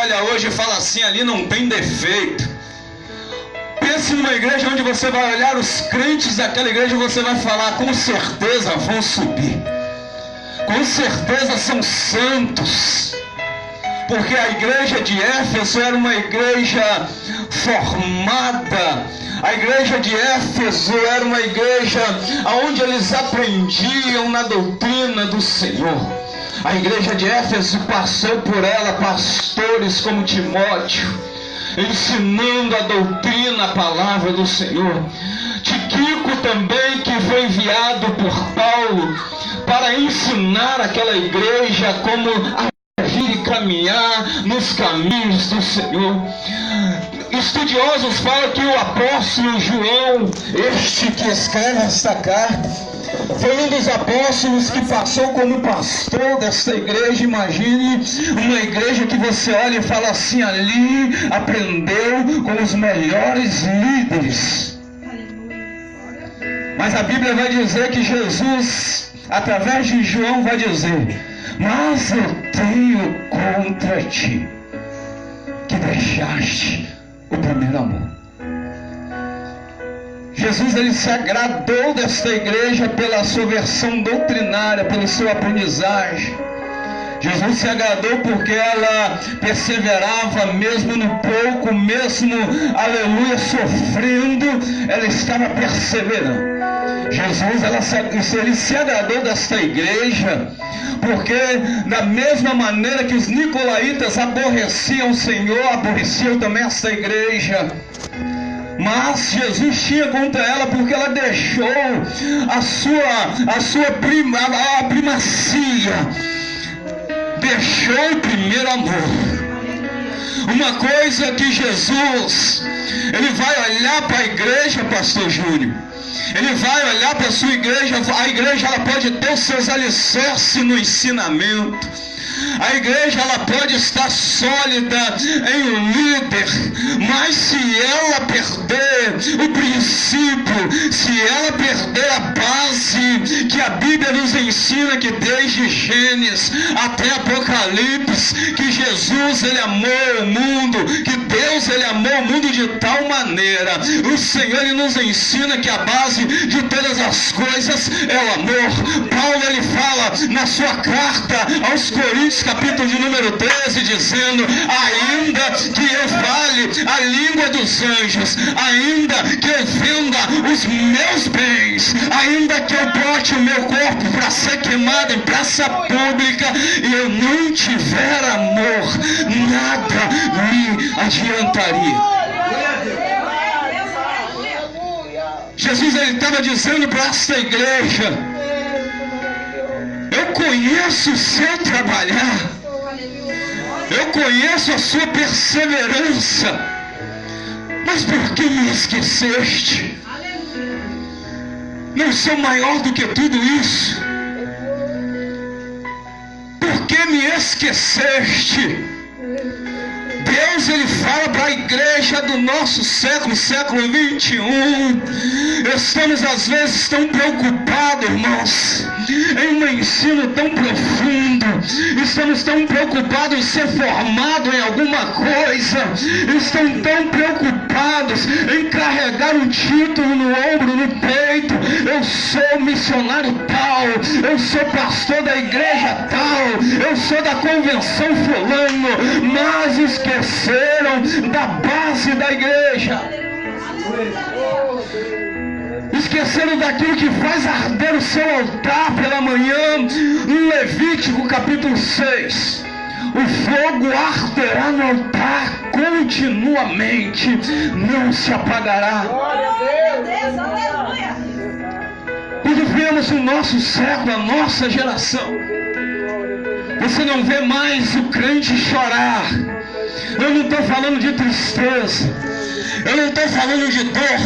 olha hoje e fala assim, ali não tem defeito. Pense numa igreja onde você vai olhar os crentes daquela igreja e você vai falar, com certeza vão subir. Com certeza são santos. Porque a igreja de Éfeso era uma igreja formada. A igreja de Éfeso era uma igreja onde eles aprendiam na doutrina do Senhor. A igreja de Éfeso passou por ela pastores como Timóteo, ensinando a doutrina, a palavra do Senhor. Tíquico também, que foi enviado por Paulo para ensinar aquela igreja como agir e caminhar nos caminhos do Senhor. Estudiosos falam que o apóstolo João, este que escreve esta carta, foi um dos apóstolos que passou como pastor desta igreja. Imagine uma igreja que você olha e fala assim, ali aprendeu com os melhores líderes. Mas a Bíblia vai dizer que Jesus, através de João, vai dizer, mas eu tenho contra ti que deixaste o primeiro amor. Jesus, ele se agradou desta igreja pela sua versão doutrinária, pela sua aprendizagem. Jesus se agradou porque ela perseverava mesmo no pouco, mesmo, aleluia, sofrendo, ela estava perseverando. Jesus, ele se agradou desta igreja, porque da mesma maneira que os nicolaítas aborreciam o Senhor, aborreciam também esta igreja. Mas Jesus tinha contra ela porque ela deixou a primacia, deixou o primeiro amor. Uma coisa que Jesus, ele vai olhar para a igreja, pastor Júnior, ele vai olhar para a sua igreja, a igreja ela pode ter os seus alicerces no ensinamento. A igreja ela pode estar sólida em um líder, mas se ela perder o princípio, se ela perder a base que a Bíblia nos ensina, que desde Gênesis até Apocalipse, que Jesus ele amou o mundo, que Deus ele amou o mundo de tal maneira, o Senhor ele nos ensina que a base de todas as coisas é o amor. Paulo ele fala na sua carta aos Coríntios, capítulo de número 13, dizendo, ainda que eu fale a língua dos anjos, ainda que eu venda os meus bens, ainda que eu bote o meu corpo para ser queimado em praça pública, e eu não tiver amor, nada me adiantaria. Jesus ele estava dizendo para esta igreja, eu conheço o seu trabalhar, eu conheço a sua perseverança, mas por que me esqueceste? Não sou maior do que tudo isso. Por que me esqueceste? Deus ele fala para a igreja do nosso século 21. Estamos às vezes tão preocupados, irmãos, em um ensino tão profundo. Estamos tão preocupados em ser formados em alguma coisa. Estamos tão preocupados em carregar um título no ombro, no peito. Eu sou missionário tal, eu sou pastor da igreja tal, eu sou da convenção fulano, mas esqueceram da base da igreja. Esqueceram daquilo que faz arder o seu altar pela manhã. No Levítico capítulo 6, o fogo arderá no altar continuamente, não se apagará. Quando vemos o nosso século, a nossa geração, você não vê mais o crente chorar. Eu não estou falando de tristeza, eu não estou falando de dor,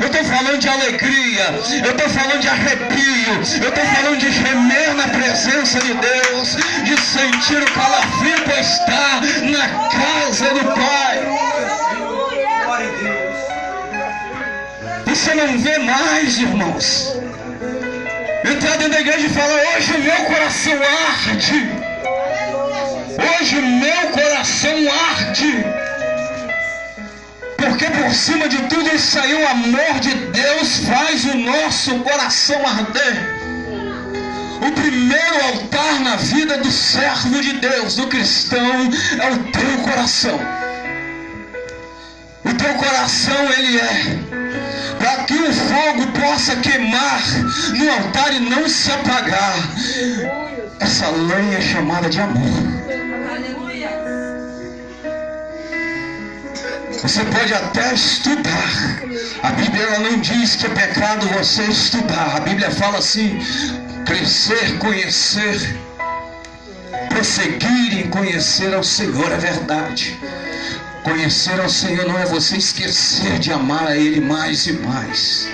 eu estou falando de alegria, eu estou falando de arrepio, eu estou falando de gemer na presença de Deus, de sentir o calafrio por estar na casa do Pai. Você não vê mais, irmãos, entrar dentro da igreja e falar, hoje o meu coração arde. Hoje meu coração por cima de tudo isso aí, o amor de Deus faz o nosso coração arder. O primeiro altar na vida do servo de Deus, do cristão, é o teu coração. O teu coração, ele é para que o fogo possa queimar no altar e não se apagar. Essa lenha é chamada de amor. Você pode até estudar. A Bíblia ela não diz que é pecado você estudar. A Bíblia fala assim: crescer, conhecer, prosseguir em conhecer ao Senhor. É verdade. Conhecer ao Senhor não é você esquecer de amar a Ele mais e mais.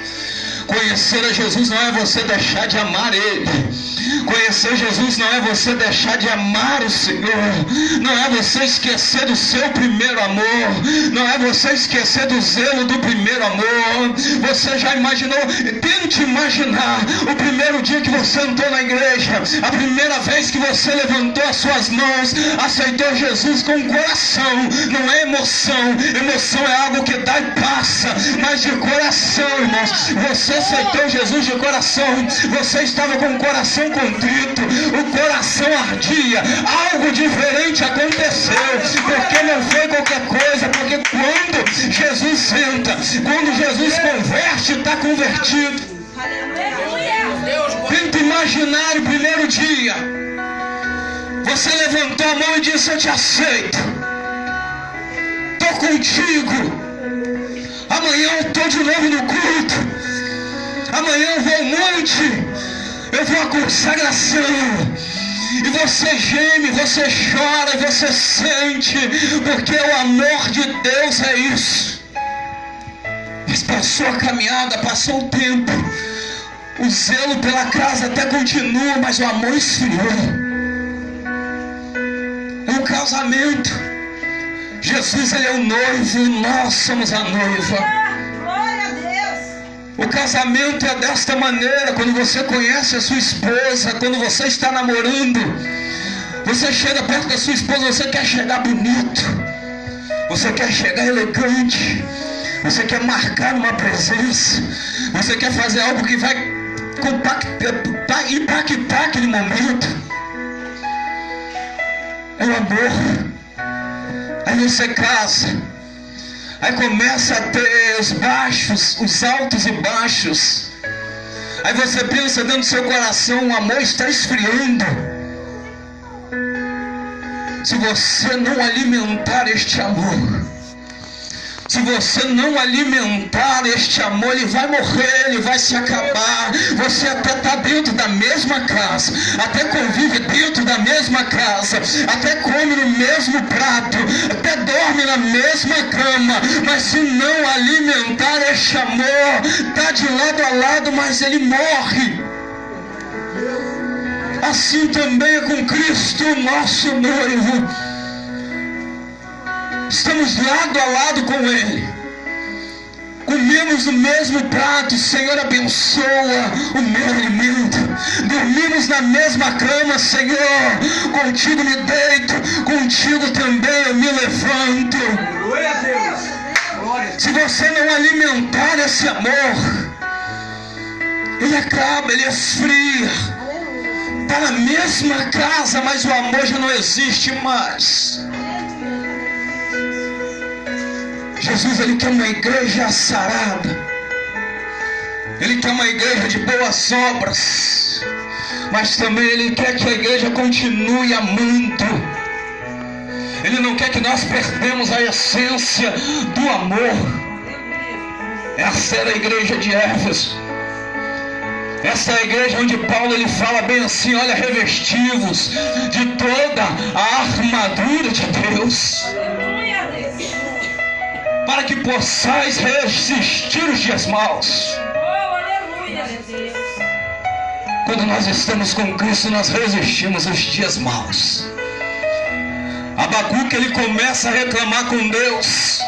Conhecer a Jesus não é você deixar de amar Ele. Conhecer Jesus não é você deixar de amar o Senhor. Não é você esquecer do seu primeiro amor. Não é você esquecer do zelo do primeiro amor. Você já imaginou? Tente imaginar o primeiro dia que você entrou na igreja. A primeira vez que você levantou as suas mãos, aceitou Jesus com o coração. Não é emoção. Emoção é algo que dá e passa. Mas de coração, irmãos, você aceitou Jesus de coração. Você estava com o coração contrito, o coração ardia, algo diferente aconteceu, porque não foi qualquer coisa, porque quando Jesus entra, quando Jesus converte, está convertido. Tenta imaginar o primeiro dia, você levantou a mão e disse: eu te aceito, estou contigo, amanhã eu estou de novo no culto, amanhã eu vou ao monte, eu vou à consagração. E você geme, você chora, você sente, porque o amor de Deus é isso. Mas passou a caminhada, passou o tempo, o zelo pela casa até continua, mas o amor esfriou. É um casamento. Jesus, ele é o noivo e nós somos a noiva. O casamento é desta maneira. Quando você conhece a sua esposa, quando você está namorando, você chega perto da sua esposa, você quer chegar bonito, você quer chegar elegante, você quer marcar uma presença, você quer fazer algo que vai impactar aquele momento. É o amor. Aí você casa. Aí começa a ter os baixos, os altos e baixos. Aí você pensa dentro do seu coração: o amor está esfriando. Se você não alimentar este amor, se você não alimentar este amor, ele vai morrer, ele vai se acabar. Você até está dentro da mesma casa, até convive dentro da mesma casa, até come no mesmo prato, até dorme na mesma cama, mas se não alimentar este amor, está de lado a lado, mas ele morre. Assim também é com Cristo, nosso noivo. Estamos lado a lado com Ele. Comemos no mesmo prato. Senhor, abençoa o meu alimento. Dormimos na mesma cama. Senhor, contigo me deito, contigo também eu me levanto. Glória a Deus. Se você não alimentar esse amor, ele acaba, ele esfria. Está na mesma casa, mas o amor já não existe mais. Jesus, ele quer uma igreja sarada. Ele quer uma igreja de boas obras. Mas também ele quer que a igreja continue amando. Ele não quer que nós perdemos a essência do amor. Essa era a igreja de Éfeso. Essa é a igreja onde Paulo ele fala bem assim: olha, revestivos de toda a armadura de Deus, para que possais resistir os dias maus. Quando nós estamos com Cristo, nós resistimos os dias maus. Abacuque, ele começa a reclamar com Deus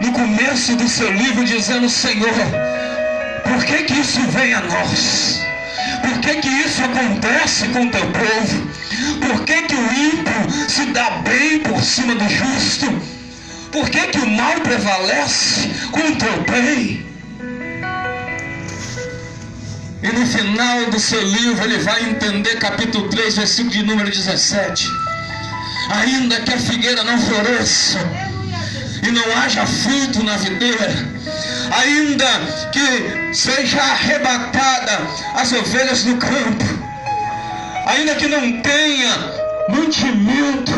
no começo do seu livro, dizendo: Senhor, por que que isso vem a nós? Por que que isso acontece com o teu povo? Por que que o ímpio se dá bem por cima do justo? Por que que o mal prevalece contra o bem? E no final do seu livro ele vai entender, capítulo 3, versículo de número 17. Ainda que a figueira não floresça e não haja fruto na videira, ainda que seja arrebatada as ovelhas do campo, ainda que não tenha mantimento,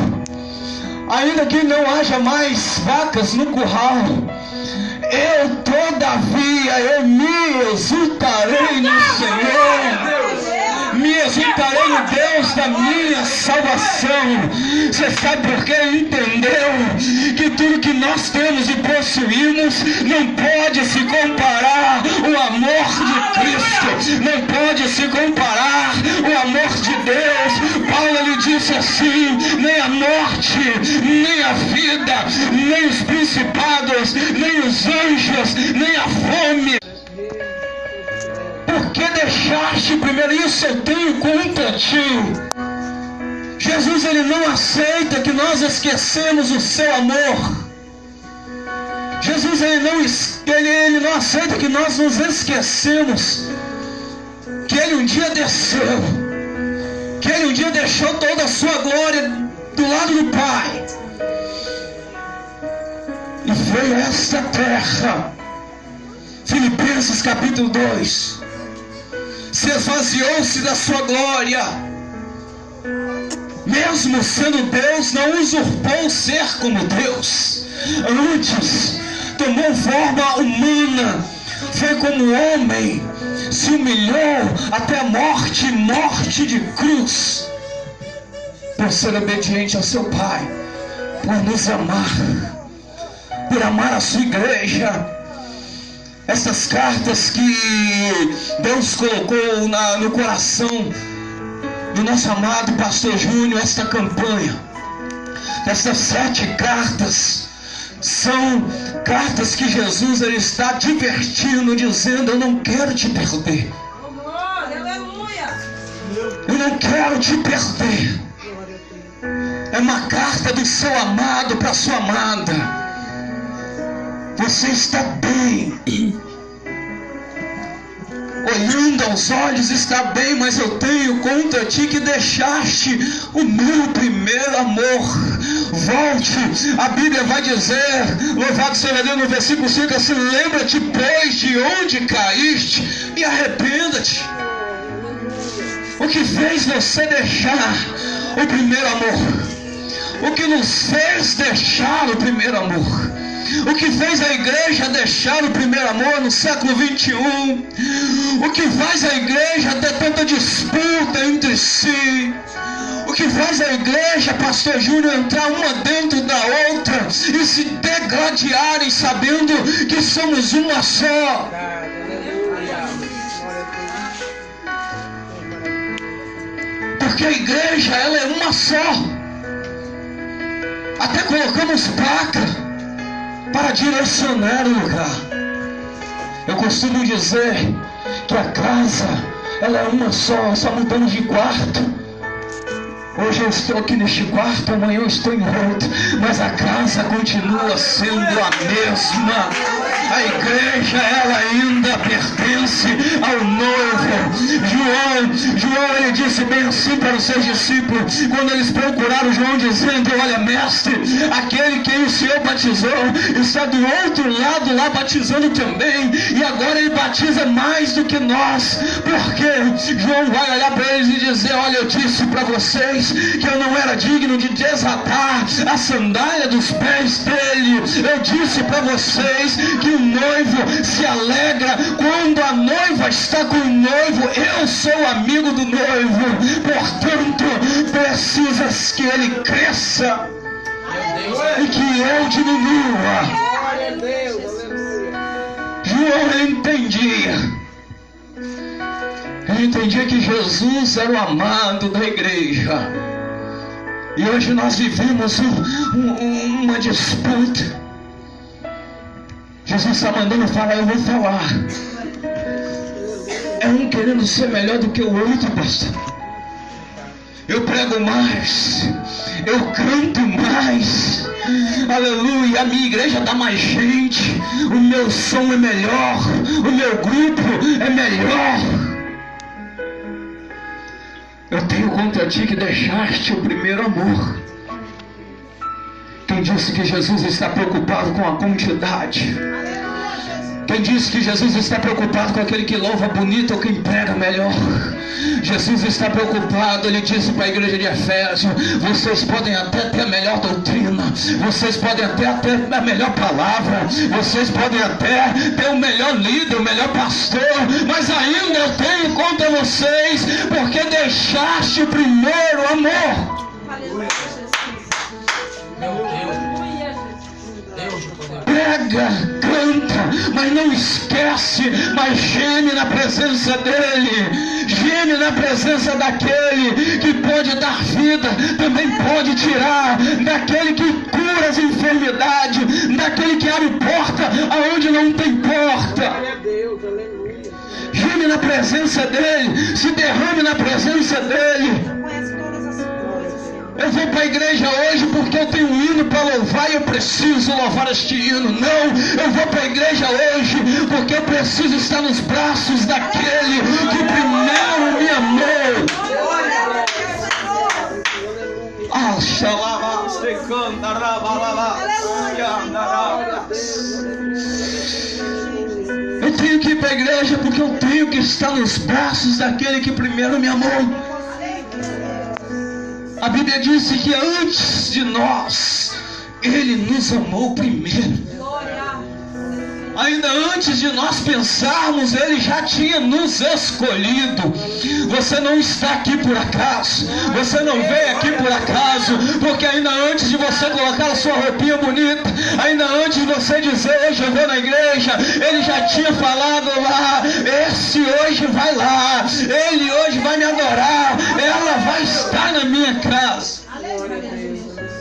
ainda que não haja mais vacas no curral, eu todavia eu me exultarei no Senhor, me exultarei no Deus da minha salvação. Você sabe por quê? Entendeu que tudo que nós temos e possuímos não pode se comparar o amor de Cristo, não pode se comparar o amor de Deus. Paulo lhe disse assim: nem a morte, nem a vida, nem os principados, nem os anjos, nem a fome. Por que deixaste primeiro? Isso eu tenho contra ti. Jesus, ele não aceita que nós esquecemos o seu amor. Jesus, ele não aceita que nós nos esquecemos que ele um dia desceu, que ele um dia deixou toda a sua glória do lado do Pai e veio a esta terra. Filipenses capítulo 2. Se esvaziou-se da sua glória, mesmo sendo Deus, não usurpou ser como Deus. Antes tomou forma humana, foi como homem, se humilhou até a morte, morte de cruz, por ser obediente ao seu Pai, por nos amar, por amar a sua igreja. Essas cartas que Deus colocou no coração do nosso amado pastor Júnior, esta campanha, essas 7 cartas, são cartas que Jesus ele está divertindo, dizendo: eu não quero te perder, eu não quero te perder. É uma carta do seu amado para a sua amada. Você está bem, olhando aos olhos está bem, mas eu tenho contra ti que deixaste o meu primeiro amor. Volte. A Bíblia vai dizer, louvado seja Deus, no versículo 5 assim: lembra-te pois de onde caíste e arrependa-te. O que fez você deixar o primeiro amor? O que nos fez deixar o primeiro amor? O que fez a igreja deixar o primeiro amor no século 21? O que faz a igreja ter tanta disputa entre si? O que faz a igreja, pastor Júnior, entrar uma dentro da outra e se degladiarem sabendo que somos uma só? Porque a igreja, ela é uma só. Até colocamos placa para direcionar o lugar. Eu costumo dizer que a casa, ela é uma só mudamos de quarto. Hoje eu estou aqui neste quarto, amanhã eu estou em outro, mas a casa continua sendo a mesma. A igreja, ela ainda pertence ao noivo. João ele disse bem assim para os seus discípulos, quando eles procuraram João dizendo: olha, mestre, aquele que o Senhor batizou está do outro lado lá batizando também, e agora ele batiza mais do que nós. Porque João vai olhar para eles e dizer: olha, eu disse para vocês que eu não era digno de desatar a sandália dos pés dele. Eu disse para vocês que o noivo se alegra quando a noiva está com o noivo. Eu sou amigo do noivo, portanto precisas que ele cresça e que eu diminua. João ele entendia que Jesus era o amado da igreja. E hoje nós vivemos uma disputa. Jesus está mandando falar, eu vou falar. É um querendo ser melhor do que o outro, pastor. Eu prego mais, eu canto mais, Aleluia, a minha igreja dá mais gente, o meu som é melhor, o meu grupo é melhor. Eu tenho contra ti que deixaste o primeiro amor. Quem disse que Jesus está preocupado com a quantidade? Quem disse que Jesus está preocupado com aquele que louva bonito ou quem prega melhor? Jesus está preocupado, ele disse para a igreja de Efésio: vocês podem até ter a melhor doutrina, vocês podem até ter a melhor palavra, vocês podem até ter o melhor líder, o melhor pastor, mas ainda eu tenho contra vocês, porque deixaste o primeiro amor. Prega, canta, mas não esquece, mas geme na presença dele, geme na presença daquele que pode dar vida, também pode tirar, daquele que cura as enfermidades, daquele que abre porta aonde não tem porta. Geme na presença dele, se derrame na presença dele. Eu vou para a igreja hoje porque eu tenho um hino para louvar e eu preciso louvar este hino. Não, eu vou para a igreja hoje porque eu preciso estar nos braços daquele que primeiro me amou. Eu tenho que ir para a igreja porque eu tenho que estar nos braços daquele que primeiro me amou. A Bíblia disse que antes de nós, Ele nos amou primeiro. Ainda antes de nós pensarmos, Ele já tinha nos escolhido. Você não está aqui por acaso, você não veio aqui por acaso, porque ainda antes de você colocar a sua roupinha bonita, ainda antes de você dizer hoje eu vou na igreja, Ele já tinha falado lá: esse hoje vai lá, ele hoje vai me adorar, ela vai estar na minha casa.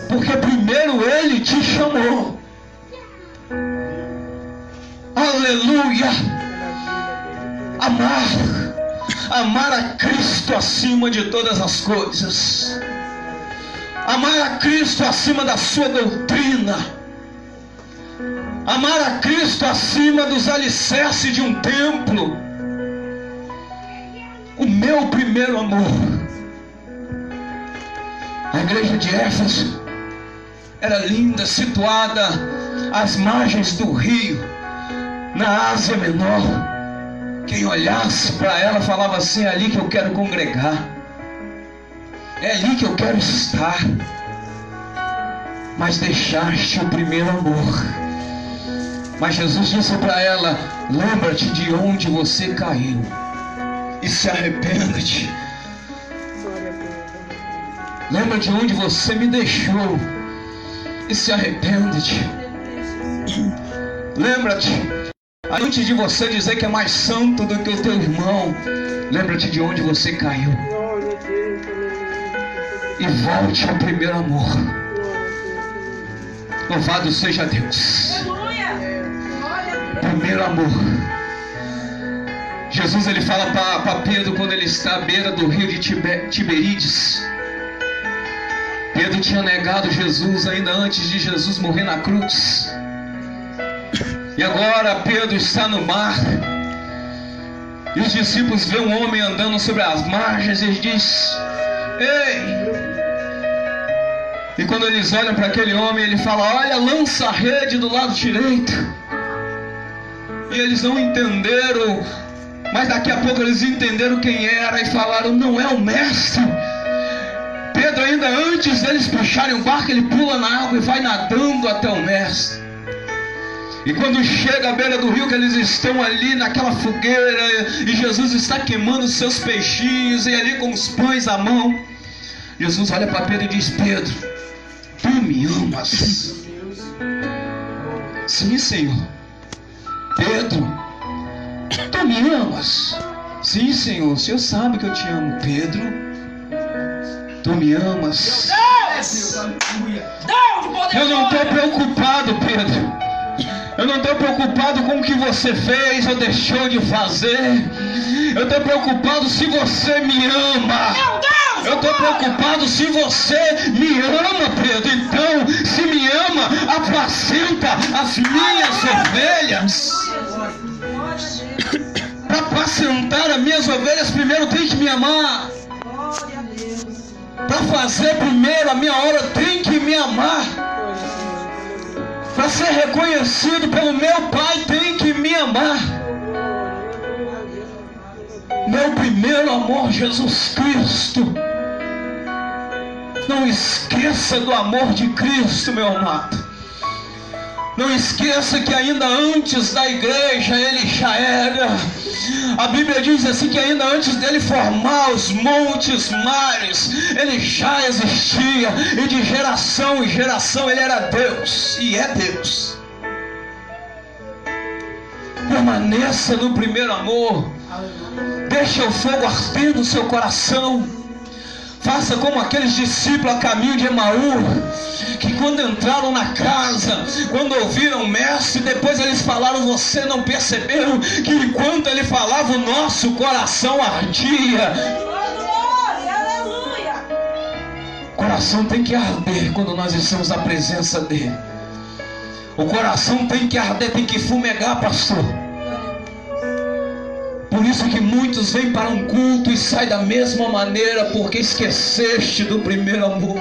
Porque primeiro Ele te chamou. Aleluia. Amar a Cristo acima de todas as coisas, amar a Cristo acima da sua doutrina, amar a Cristo acima dos alicerces de um templo. O meu primeiro amor. A igreja de Éfeso era linda, situada às margens do rio, na Ásia Menor. Quem olhasse para ela falava assim: é ali que eu quero congregar, é ali que eu quero estar. Mas deixaste o primeiro amor. Mas Jesus disse para ela: lembra-te de onde você caiu e se arrepende. Lembra de onde você me deixou e se arrepende. Lembra-te, antes de você dizer que é mais santo do que o teu irmão, lembra-te de onde você caiu e volte ao primeiro amor. Louvado seja Deus. Primeiro amor. Jesus ele fala para Pedro quando ele está à beira do rio de Tiberíades. Pedro tinha negado Jesus ainda antes de Jesus morrer na cruz. E agora Pedro está no mar. E os discípulos veem um homem andando sobre as margens e eles dizem: ei! E quando eles olham para aquele homem, ele fala: olha, lança a rede do lado direito. E eles não entenderam, mas daqui a pouco eles entenderam quem era e falaram: não é o mestre. Pedro, ainda antes deles puxarem o barco, ele pula na água e vai nadando até o mestre. E quando chega à beira do rio, que eles estão ali naquela fogueira, e Jesus está queimando os seus peixinhos, e ali com os pães à mão, Jesus olha para Pedro e diz: Pedro, tu me amas? Sim, Senhor. Pedro, tu me amas? Sim, Senhor, o Senhor sabe que eu te amo. Pedro, tu me amas? Eu não estou preocupado, Pedro. Eu não estou preocupado com o que você fez ou deixou de fazer. Eu estou preocupado se você me ama. Eu estou preocupado se você me ama, Pedro. Então, se me ama, apacenta as minhas ovelhas. Para apacentar as minhas ovelhas, primeiro tem que me amar. Para fazer primeiro a minha obra, tem que me amar. Para ser reconhecido pelo meu Pai, tem que me amar. Meu primeiro amor, Jesus Cristo. Não esqueça do amor de Cristo, meu amado. Não esqueça que ainda antes da igreja ele já era. A Bíblia diz assim que ainda antes dele formar os montes, mares, ele já existia. E de geração em geração ele era Deus e é Deus. Permaneça no primeiro amor. Deixa o fogo arder no seu coração. Faça como aqueles discípulos a caminho de Emaú, que quando entraram na casa, quando ouviram o mestre, depois eles falaram: você não perceberam que enquanto ele falava o nosso coração ardia? O coração tem que arder quando nós estamos na presença dele. O coração tem que arder, tem que fumegar, pastor. Por isso que muitos vêm para um culto e saem da mesma maneira, porque esqueceste do primeiro amor.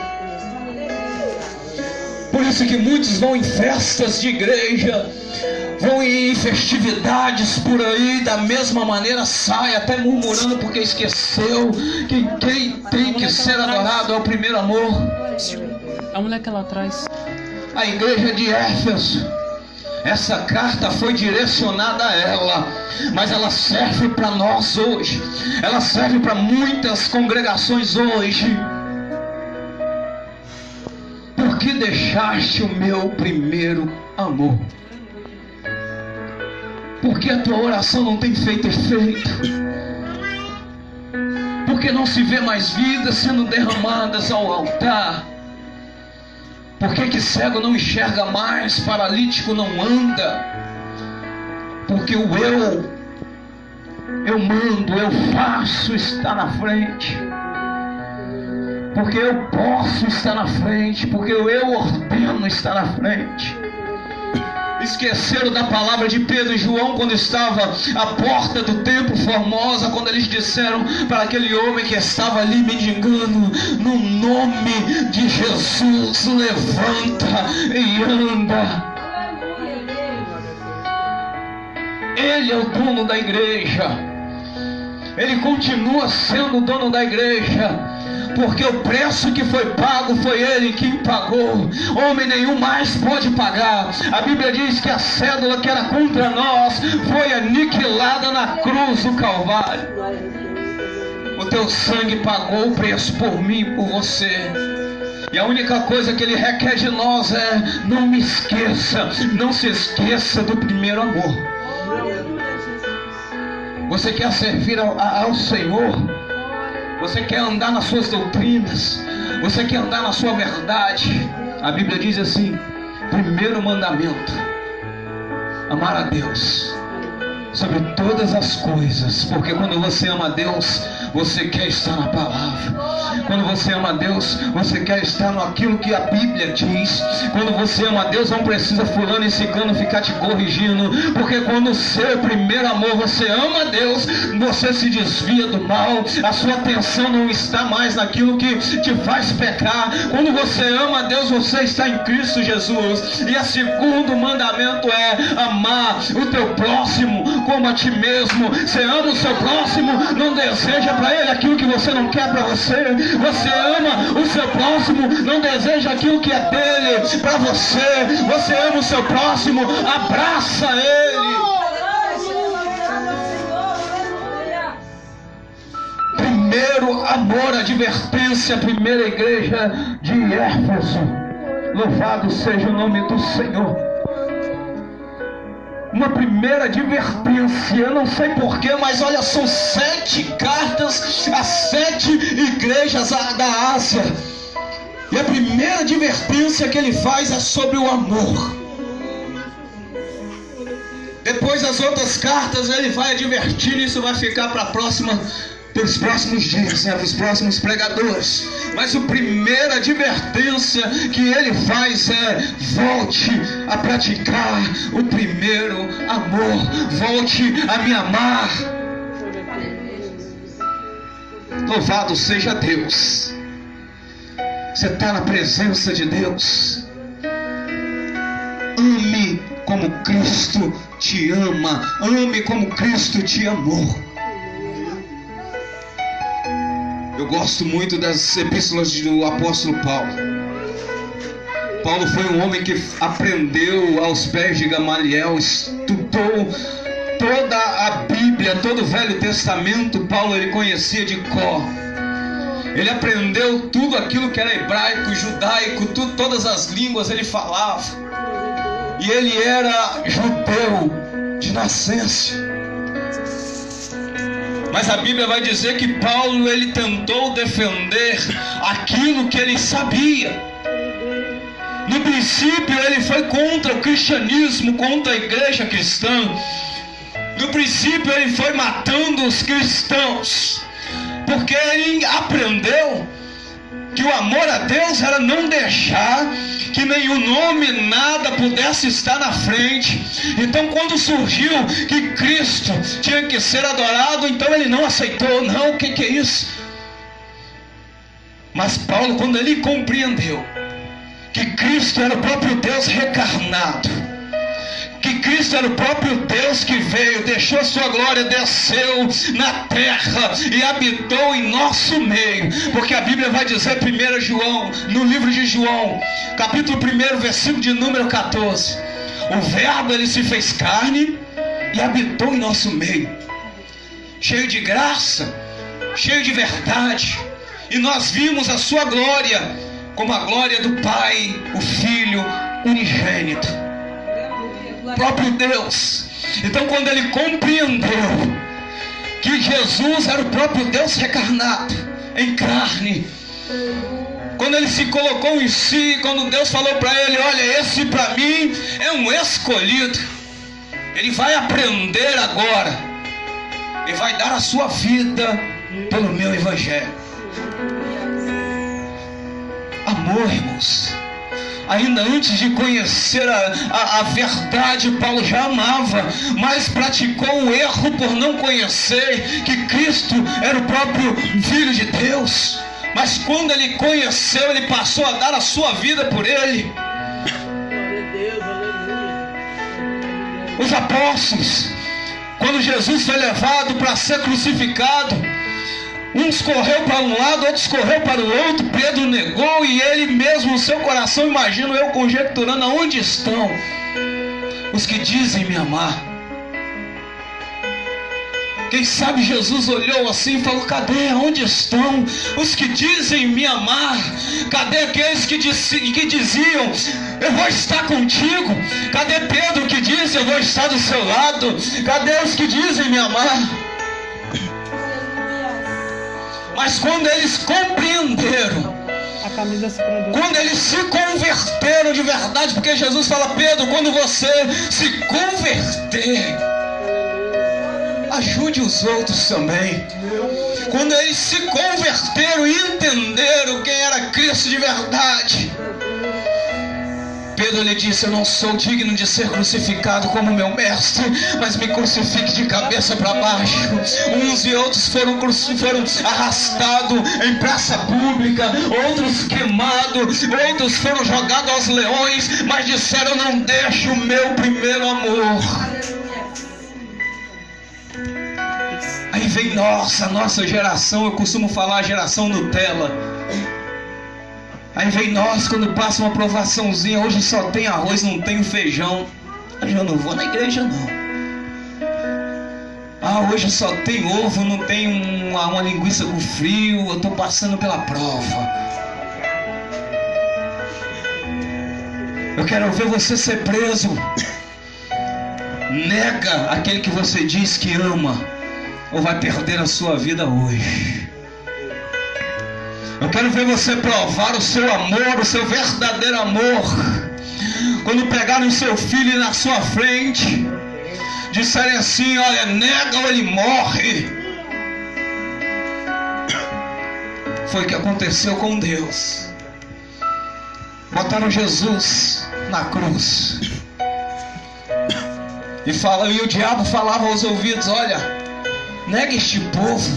Por isso que muitos vão em festas de igreja, vão em festividades por aí, da mesma maneira sai até murmurando, porque esqueceu que quem tem que ser adorado é o primeiro amor. A mulher que lá atrás. A igreja de Éfeso, essa carta foi direcionada a ela, mas ela serve para nós hoje. Ela serve para muitas congregações hoje. Por que deixaste o meu primeiro amor? Por que a tua oração não tem feito efeito? Por que não se vê mais vidas sendo derramadas ao altar? Por que cego não enxerga mais, paralítico não anda? Porque o eu mando, eu faço, está na frente. Porque eu posso estar na frente, porque o eu ordeno está na frente. Esqueceram da palavra de Pedro e João quando estava à porta do templo Formosa, quando eles disseram para aquele homem que estava ali mendigando: no nome de Jesus, levanta e anda. Ele é o dono da igreja. Ele continua sendo o dono da igreja, porque o preço que foi pago foi Ele quem pagou. Homem nenhum mais pode pagar. A Bíblia diz que a cédula que era contra nós foi aniquilada na cruz do Calvário. O teu sangue pagou o preço por mim e por você. E a única coisa que Ele requer de nós é: não me esqueça, não se esqueça do primeiro amor. Você quer servir ao Senhor? Você quer andar nas suas doutrinas? Você quer andar na sua verdade? A Bíblia diz assim: primeiro mandamento: amar a Deus sobre todas as coisas. Porque quando você ama a Deus, você quer estar na palavra. Quando você ama a Deus, você quer estar naquilo que a Bíblia diz. Quando você ama a Deus, não precisa fulano e ciclano ficar te corrigindo. Porque quando o seu primeiro amor, você ama a Deus, você se desvia do mal. A sua atenção não está mais naquilo que te faz pecar. Quando você ama a Deus, você está em Cristo Jesus. E o segundo mandamento é amar o teu próximo como a ti mesmo. Você ama o seu próximo, não deseja para ele aquilo que você não quer para você. Você ama o seu próximo, não deseja aquilo que é dele para você. Você ama o seu próximo, abraça ele. Primeiro amor, advertência, primeira igreja de Éfeso. Louvado seja o nome do Senhor. Uma primeira advertência, eu não sei porquê, mas olha, são 7 cartas a 7 igrejas da Ásia. E a primeira advertência que ele faz é sobre o amor. Depois as outras cartas ele vai advertir, isso vai ficar para a próxima Pelos próximos dias, para os próximos pregadores. Mas a primeira advertência que ele faz é: volte a praticar o primeiro amor. Volte a me amar. Louvado seja Deus. Você está na presença de Deus. Ame como Cristo te ama. Ame como Cristo te amou. Eu gosto muito das epístolas do apóstolo Paulo. Paulo foi um homem que aprendeu aos pés de Gamaliel, estudou toda a Bíblia, todo o Velho Testamento. Paulo ele conhecia de cor. Ele aprendeu tudo aquilo que era hebraico, judaico, todas as línguas ele falava. E ele era judeu de nascença. Mas a Bíblia vai dizer que Paulo ele tentou defender aquilo que ele sabia. No princípio ele foi contra o cristianismo, contra a igreja cristã. No princípio ele foi matando os cristãos, porque ele aprendeu que o amor a Deus era não deixar que nenhum nome, nada pudesse estar na frente. Então quando surgiu que Cristo tinha que ser adorado, então ele não aceitou. Não, o que é isso? Mas Paulo, quando ele compreendeu que Cristo era o próprio Deus reencarnado, que Cristo era o próprio Deus que veio, deixou a sua glória, desceu na terra e habitou em nosso meio. Porque a Bíblia vai dizer, 1 João, no livro de João, capítulo 1, versículo de número 14: o verbo ele se fez carne e habitou em nosso meio, cheio de graça, cheio de verdade, e nós vimos a sua glória, como a glória do Pai, o Filho unigênito, próprio Deus. Então quando ele compreendeu que Jesus era o próprio Deus reencarnado em carne, quando ele se colocou em si, quando Deus falou para ele: olha, esse para mim é um escolhido, ele vai aprender agora e vai dar a sua vida pelo meu evangelho. Amor, irmãos. Ainda antes de conhecer a verdade, Paulo já amava, mas praticou o erro por não conhecer que Cristo era o próprio Filho de Deus. Mas quando ele conheceu, ele passou a dar a sua vida por ele. Os apóstolos, quando Jesus foi levado para ser crucificado, uns correu para um lado, outros correu para o outro. Pedro negou, e ele mesmo no seu coração, imagino eu conjecturando, aonde estão os que dizem me amar? Quem sabe Jesus olhou assim e falou: cadê? Onde estão os que dizem me amar? Cadê aqueles que diziam eu vou estar contigo? Cadê Pedro que disse eu vou estar do seu lado? Cadê os que dizem me amar? Mas quando eles compreenderam, quando eles se converteram de verdade, porque Jesus fala: Pedro, quando você se converter, ajude os outros também. Quando eles se converteram e entenderam quem era Cristo de verdade, Pedro lhe disse: eu não sou digno de ser crucificado como meu mestre, mas me crucifique de cabeça para baixo. Uns e outros foram arrastados em praça pública, outros queimados, outros foram jogados aos leões, mas disseram: não deixo o meu primeiro amor. Aí vem a nossa geração, eu costumo falar a geração Nutella. Aí vem nós, quando passa uma provaçãozinha: hoje só tem arroz, não tem feijão. Eu não vou na igreja não. Hoje só tem ovo, não tem uma linguiça com frio. Eu estou passando pela prova. Eu quero ver você ser preso. Nega aquele que você diz que ama, ou vai perder a sua vida hoje. Eu quero ver você provar o seu amor, o seu verdadeiro amor. Quando pegarem o seu filho na sua frente, disserem assim: olha, nega ou ele morre. foi o que aconteceu com Deus. Botaram Jesus na cruz. E o diabo falava aos ouvidos: olha, nega este povo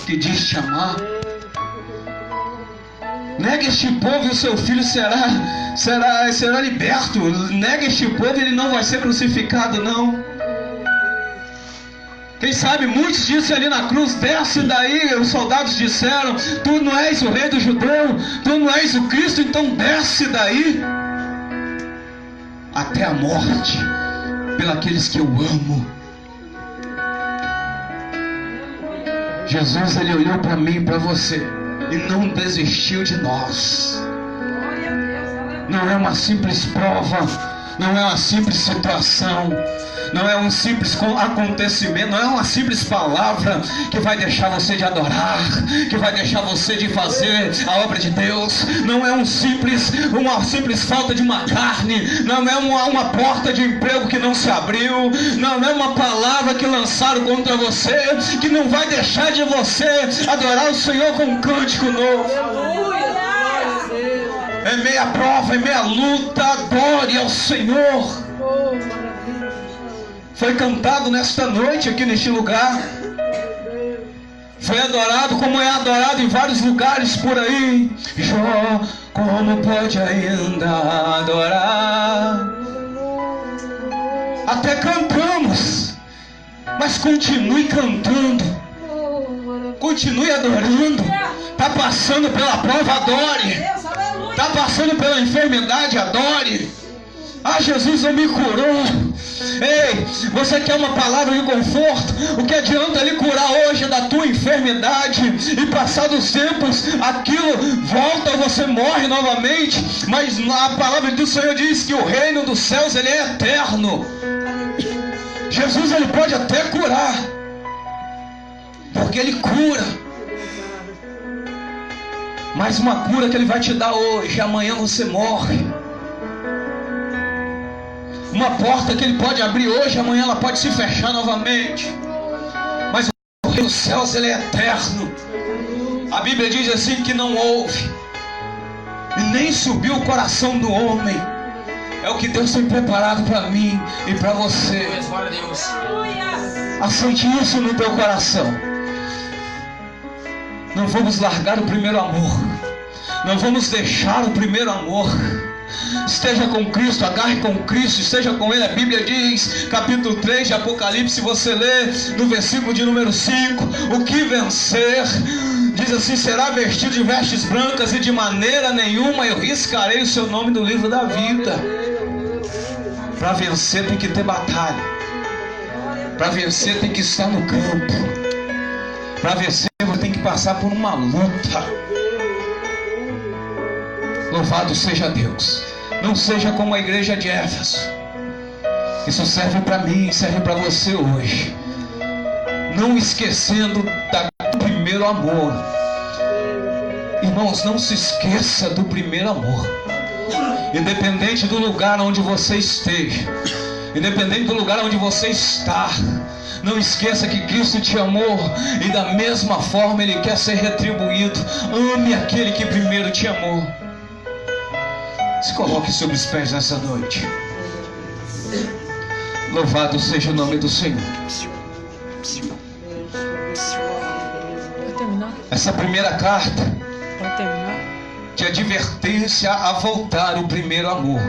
que diz te amar. Nega este povo e o seu filho será liberto. Nega este povo e ele não vai ser crucificado, não. Quem sabe muitos disseram ali na cruz: desce daí. Os soldados disseram: tu não és o rei do judeu, tu não és o Cristo, então desce daí. Até a morte, pelos que eu amo. Jesus, ele olhou para mim e para você e não desistiu de nós. Não é uma simples prova, não é uma simples situação, não é um simples acontecimento, não é uma simples palavra que vai deixar você de adorar, que vai deixar você de fazer a obra de Deus. Não é uma simples falta de uma carne, não é uma porta de emprego que não se abriu, não é uma palavra que lançaram contra você que não vai deixar de você adorar o Senhor com um cântico novo. É meia prova, é meia luta, adore ao Senhor. Foi cantado nesta noite aqui neste lugar. Foi adorado como é adorado em vários lugares por aí. Jó, como pode ainda adorar? Até cantamos, mas continue cantando, continue adorando. Está passando pela prova, adore. Está passando pela enfermidade, adore. Ah, Jesus não me curou. Ei, você quer uma palavra de conforto? O que adianta ele curar hoje da tua enfermidade e passados os tempos aquilo volta, você morre novamente? Mas a palavra do Senhor diz que o reino dos céus ele é eterno. Jesus ele pode até curar, porque ele cura. Mas uma cura que ele vai te dar hoje, amanhã você morre. Uma porta que ele pode abrir hoje, amanhã ela pode se fechar novamente. Mas o reino dos céus ele é eterno. A Bíblia diz assim que não houve e nem subiu o coração do homem. É o que Deus tem preparado para mim e para você. Aceite isso no teu coração. Não vamos largar o primeiro amor. Não vamos deixar o primeiro amor. Esteja com Cristo, agarre com Cristo, esteja com Ele. A Bíblia diz, capítulo 3 de Apocalipse, você lê no versículo de número 5, o que vencer, diz assim: será vestido de vestes brancas e de maneira nenhuma eu riscarei o seu nome do livro da vida. Para vencer tem que ter batalha. Para vencer tem que estar no campo. Para vencer você tem que passar por uma luta. Louvado seja Deus. Não seja como a igreja de Éfeso. Isso serve para mim, serve para você hoje. Não esquecendo do primeiro amor. Irmãos, não se esqueça do primeiro amor. Independente do lugar onde você esteja, independente do lugar onde você está, não esqueça que Cristo te amou e da mesma forma Ele quer ser retribuído. Ame aquele que primeiro te amou. Se coloque sobre os pés nessa noite. Louvado seja o nome do Senhor. Pode terminar? Essa primeira carta Pode terminar? de advertência a voltar o primeiro amor.